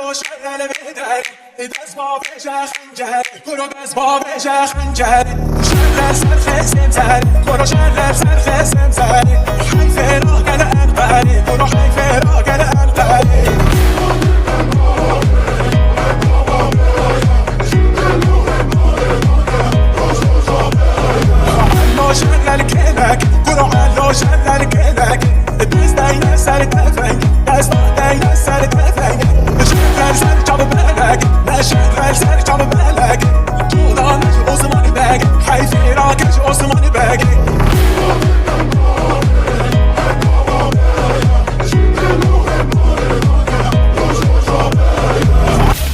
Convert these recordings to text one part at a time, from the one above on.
علو شغل بدر دست با بشه خنجر برو دست با بشه خنجر شغل سرخ سمسر برو شغل سرخ سمسر حیف راقل انقری برو حیف راقل انقری علو شغل كلك برو علو شغل كلك دست داين سر تفنگ دست داين سر تفنگ شغل سر چاب بلک شغل سر چاب بلک طولان عثمانی بگ حیف راکش عثمانی بگ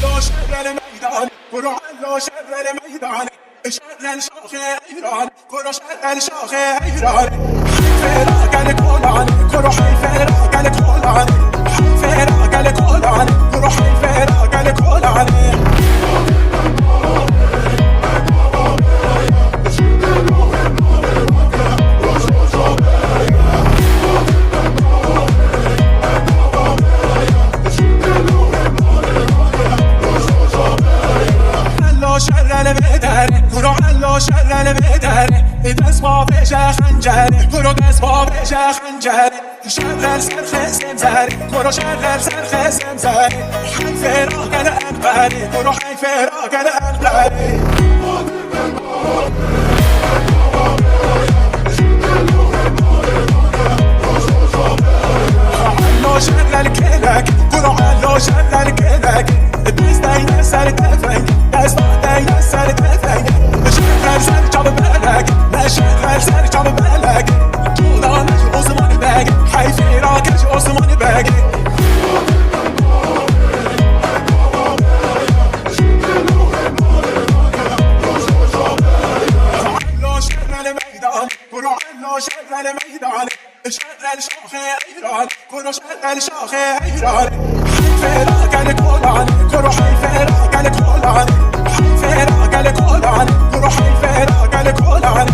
علو شغل میدان برو علو شغل میدان شغل شاخ ایران برو شغل شاخ ایران حیف راقل کلان برو حیف راقل کلان حیف راقل کلان برو حیف راقل کلان شغل بدر برو علو شغل بدر دست با بشه خنجر برو دست با بشه خنجر شغل سرخ سمسر برو شغل سرخ سمسر حیف راقل انقری برو حیف راقل انقری علو شغل كلك برو علو شغل كلك دست داين سر تفنگ دست داين سر تفنگ شغل سر چاب بلک شغل سر چاب بلک طولان عثمانی بگ حیف راکش عثمانی بگ علو شغل میدان برو علو شغل میدان شغل شاخ ایران برو شغل شاخ ایران حیف راقل کلان برو حیف راقل کلان حیف راقل کلان برو حیف راقل کلان